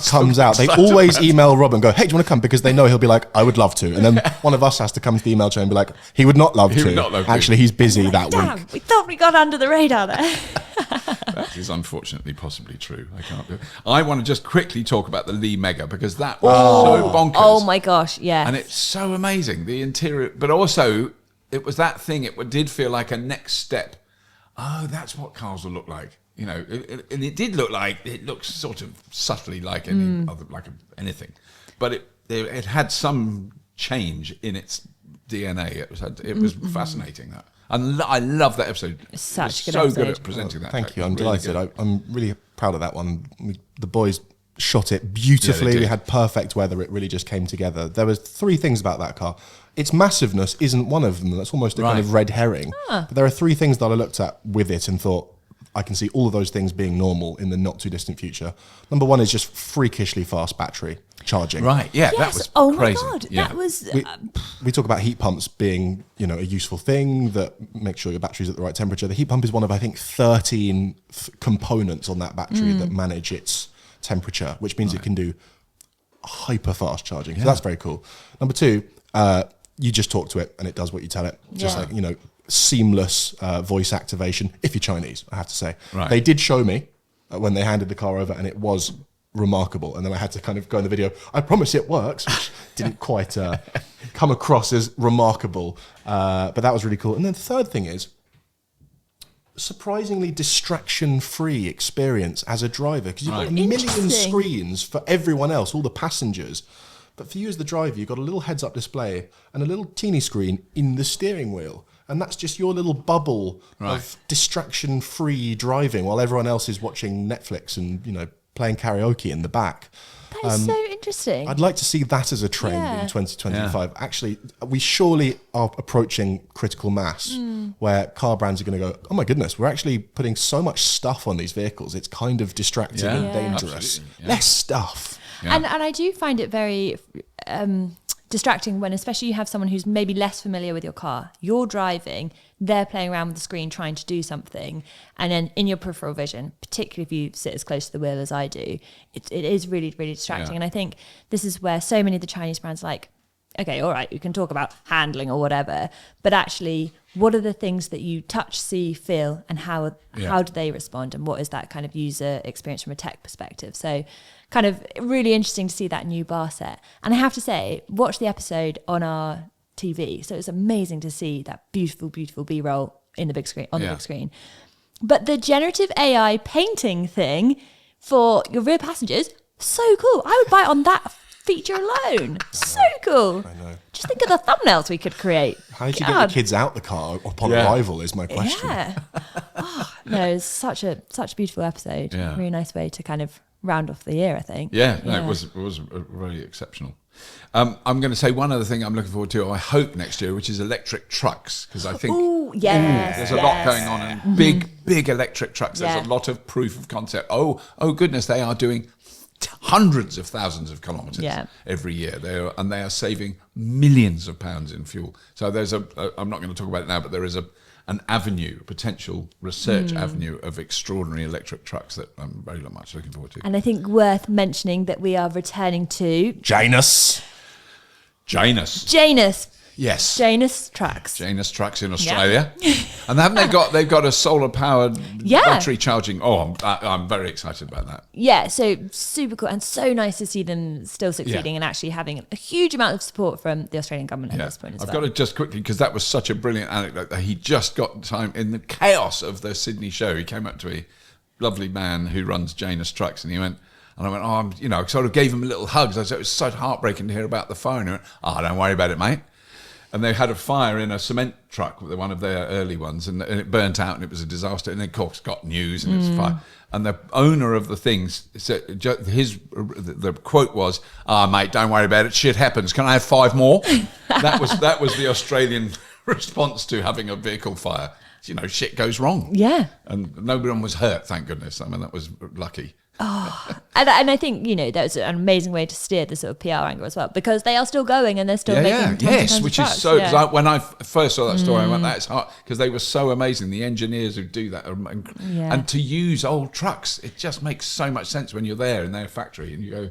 comes out, they always email Rob and go, hey, do you want to come? Because they know he'll be like, I would love to. And then one of us has to come to the email chain and be like, he would not love to. Actually, he's busy that week. We thought we got under the radar there. That is unfortunately possibly true. I can't do it. I want to just quickly talk about the Lee Mega because that was so bonkers. Oh my gosh, yeah. And it's so amazing, the interior. But also, it was that thing, it did feel like a next step. Oh, that's what cars will look like. And it did look like, it looks sort of subtly like any other, like anything, but it had some change in its DNA. It was fascinating that, and I love that episode. Such a good episode. So good at presenting that. Thank you. I'm delighted. I'm really proud of that one. The boys shot it beautifully. We had perfect weather. It really just came together. There was 3 things about that car. Its massiveness isn't one of them. That's almost a kind of red herring. But there are 3 things that I looked at with it and thought, I can see all of those things being normal in the not too distant future. Number 1 is just freakishly fast battery charging. Right, that was crazy. Oh my God, that was... We talk about heat pumps being, a useful thing that makes sure your battery's at the right temperature. The heat pump is one of, I think, 13 components on that battery that manage its temperature, which means it can do hyper fast charging. So that's very cool. Number 2, you just talk to it and it does what you tell it. Just like, seamless voice activation, if you're Chinese, I have to say. Right. They did show me when they handed the car over and it was remarkable. And then I had to kind of go in the video, I promise it works, which didn't quite come across as remarkable. But that was really cool. And then the third thing is, surprisingly distraction-free experience as a driver because you've got a million screens for everyone else, all the passengers. But for you as the driver, you've got a little heads-up display and a little teeny screen in the steering wheel. And that's just your little bubble of distraction-free driving while everyone else is watching Netflix and, playing karaoke in the back. That is so interesting. I'd like to see that as a trend in 2025. Yeah. Actually, we surely are approaching critical mass where car brands are going to go, oh my goodness, we're actually putting so much stuff on these vehicles. It's kind of distracting and dangerous. Yeah. Less stuff. Yeah. And I do find it very distracting when especially you have someone who's maybe less familiar with your car. You're driving, they're playing around with the screen trying to do something, and then in your peripheral vision, particularly if you sit as close to the wheel as I do, it is really, really distracting. And I think this is where so many of the Chinese brands are like, okay, all right, you can talk about handling or whatever, but actually what are the things that you touch, see, feel, and how do they respond, and what is that kind of user experience from a tech perspective? So kind of really interesting to see that new bar set. And I have to say, watch the episode on our TV. So it's amazing to see that beautiful, beautiful B-roll in the big screen, on the big screen. But the generative AI painting thing for your rear passengers, so cool. I would buy it on that feature alone. So cool. I know. Just think of the thumbnails we could create. How did you get the kids out the car upon arrival is my question. Yeah. No, it's such a beautiful episode. Yeah. Really nice way to kind of round off the year, I think. Yeah, no, it was really exceptional. I'm going to say one other thing I'm looking forward to, I hope next year, which is electric trucks, because I think there's a lot going on, and big electric trucks. There's a lot of proof of concept. Oh goodness, they are doing hundreds of thousands of kilometres every year. They are saving millions of pounds in fuel. So there's I'm not going to talk about it now, but there is an avenue, a potential research avenue of extraordinary electric trucks that I'm very much looking forward to. And I think worth mentioning that we are returning to Janus. Yes. Janus trucks. Janus trucks in Australia. And haven't they've got a solar powered battery charging. Oh, I'm very excited about that. Yeah, so super cool and so nice to see them still succeeding and actually having a huge amount of support from the Australian government at this point as well. I've got to just quickly, because that was such a brilliant anecdote, that he just got time in the chaos of the Sydney show. He came up to a lovely man who runs Janus trucks, and he went, and I went, sort of gave him a little hug. So it was so heartbreaking to hear about the fire. And he went, don't worry about it, mate. And they had a fire in a cement truck, one of their early ones, and it burnt out, and it was a disaster. And then, of course, got news, and it was a fire. And the owner of the things said, the quote was, mate, don't worry about it. Shit happens. Can I have 5 more? That was the Australian response to having a vehicle fire. Shit goes wrong. Yeah. And nobody was hurt, thank goodness. I mean, that was lucky. And I think, that's an amazing way to steer the sort of PR angle as well, because they are still going and they're still making tons which of is so. Like when I first saw that story, I went, "That's hard," because they were so amazing. The engineers who do that, and to use old trucks, it just makes so much sense when you're there in their factory and you go,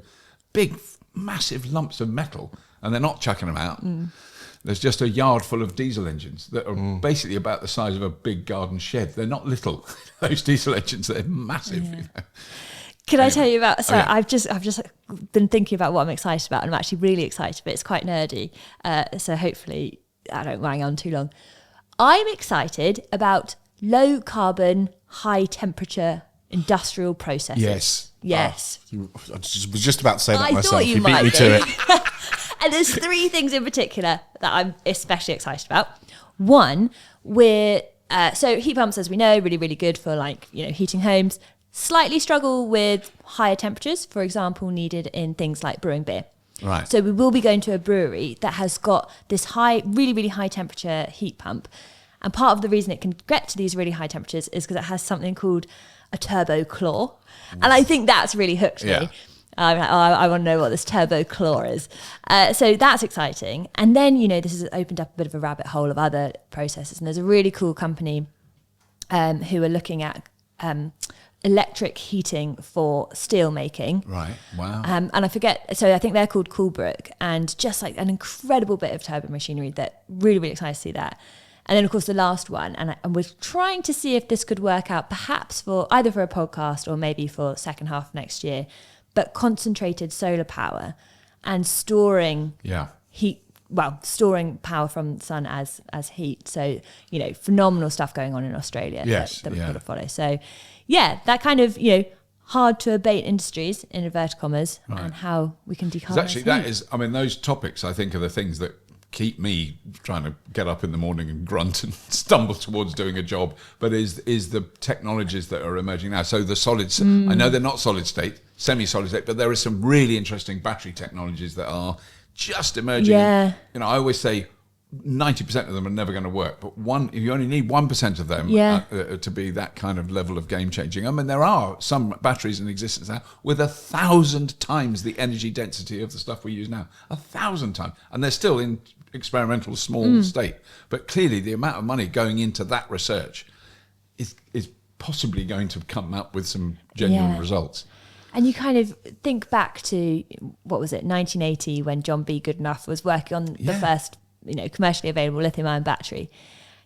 big, massive lumps of metal, and they're not chucking them out. There's just a yard full of diesel engines that are basically about the size of a big garden shed. They're not little. Those diesel engines, they're massive. Can I tell you about? So I've just been thinking about what I'm excited about, and I'm actually really excited, but it's quite nerdy. So hopefully I don't wang on too long. I'm excited about low carbon, high temperature industrial processes. Yes. I was just about to say that myself. Thought you beat me to it. And there's 3 things in particular that I'm especially excited about. One, so heat pumps, as we know, really, really good for heating homes. Slightly struggle with higher temperatures, for example, needed in things like brewing beer. Right. So we will be going to a brewery that has got this really, really high temperature heat pump. And part of the reason it can get to these really high temperatures is because it has something called a Turboclaw. And I think that's really hooked me. I want to know what this Turboclaw is. So that's exciting. And then, this has opened up a bit of a rabbit hole of other processes. And there's a really cool company who are looking at electric heating for steel making. Right, wow. And I forget, so I think they're called Coolbrook, and just like an incredible bit of turbo machinery that really, really excited to see that. And then, of course, the last one, and we're trying to see if this could work out perhaps for either for a podcast or maybe for second half of next year, but concentrated solar power and storing heat, storing power from the sun as heat. So, phenomenal stuff going on in Australia that we've got to follow. So, that kind of, hard to abate industries, in inverted commas, and how we can decarbonise. Actually, that is, those topics, I think, are the things that keep me trying to get up in the morning and grunt and stumble towards doing a job, but is the technologies that are emerging now. So the solids, I know they're not solid state, semi-solid state, but there are some really interesting battery technologies that are just emerging. Yeah. And, I always say 90% of them are never going to work, but if you only need 1% of them to be that kind of level of game changing. I mean, there are some batteries in existence now with 1,000 times the energy density of the stuff we use now, 1,000 times, and they're still in experimental small state. But clearly, the amount of money going into that research is possibly going to come up with some genuine results. And you kind of think back to, what was it, 1980, when John B. Goodenough was working on the first commercially available lithium-ion battery.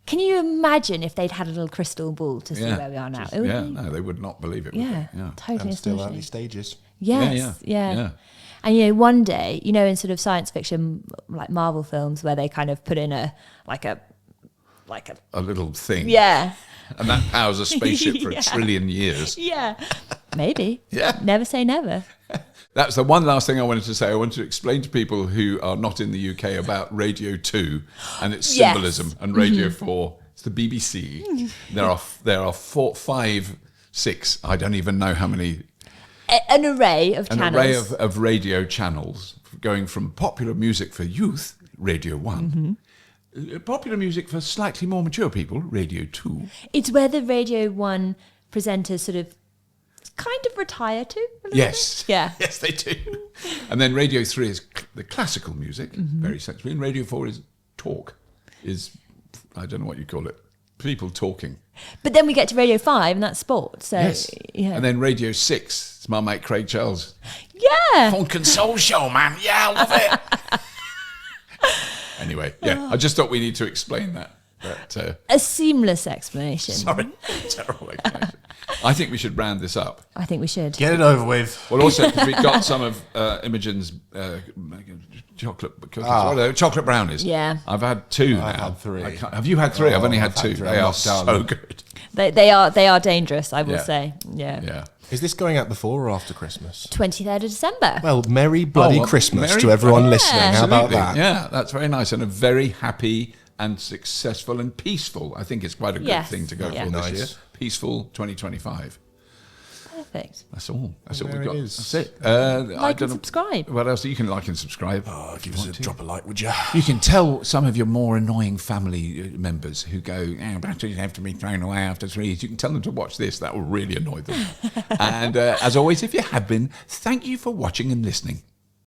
Can you imagine if they'd had a little crystal ball to see where we are now? No, they would not believe it. Totally. And still early stages. Yes, And one day, in sort of science fiction, like Marvel films, where they kind of put in a little thing. Yeah. And that powers a spaceship for 1 trillion years. Yeah. Maybe. Yeah. Never say never. That's the one last thing I wanted to say. I wanted to explain to people who are not in the UK about Radio 2 and its symbolism, and Radio 4. It's the BBC. There are 4, 5, 6. I don't even know how many. An array of channels. An array of radio channels, going from popular music for youth, Radio 1. Popular music for slightly more mature people, Radio 2. It's where the Radio 1 presenters sort of kind of retire to. Yes. Yeah. Yes, they do. And then Radio 3 is the classical music, very sensibly. And Radio 4 is talk, I don't know what you call it, people talking. But then we get to Radio 5 and that's sport. So, yes. And then Radio 6, it's my mate Craig Charles. Yeah. Funk and soul show, man. Yeah, I love it. Anyway, I just thought we need to explain that. A seamless explanation. Sorry, terrible explanation. I think we should round this up. I think we should. Get it over with. Well, also, because we've got some of Imogen's chocolate brownies. Yeah. I've had 2 now. I've had 3. Have you had 3? I've only had 2. They are so good. They are dangerous, I will say. Yeah. Is this going out before or after Christmas? 23rd of December. Well, Merry Bloody Christmas to everyone listening. How about that? Yeah, that's very nice. And a very happy and successful and peaceful. I think it's quite a good thing to go for this year. Peaceful 2025. Perfect. That's all. That's all we've There got. it is. That's it. Like and subscribe. What else? You can like and subscribe. Oh, give us a drop a like, would you? You can tell some of your more annoying family members who go, batteries have to be thrown away after 3 years. You can tell them to watch this. That will really annoy them. And as always, if you have been, thank you for watching and listening.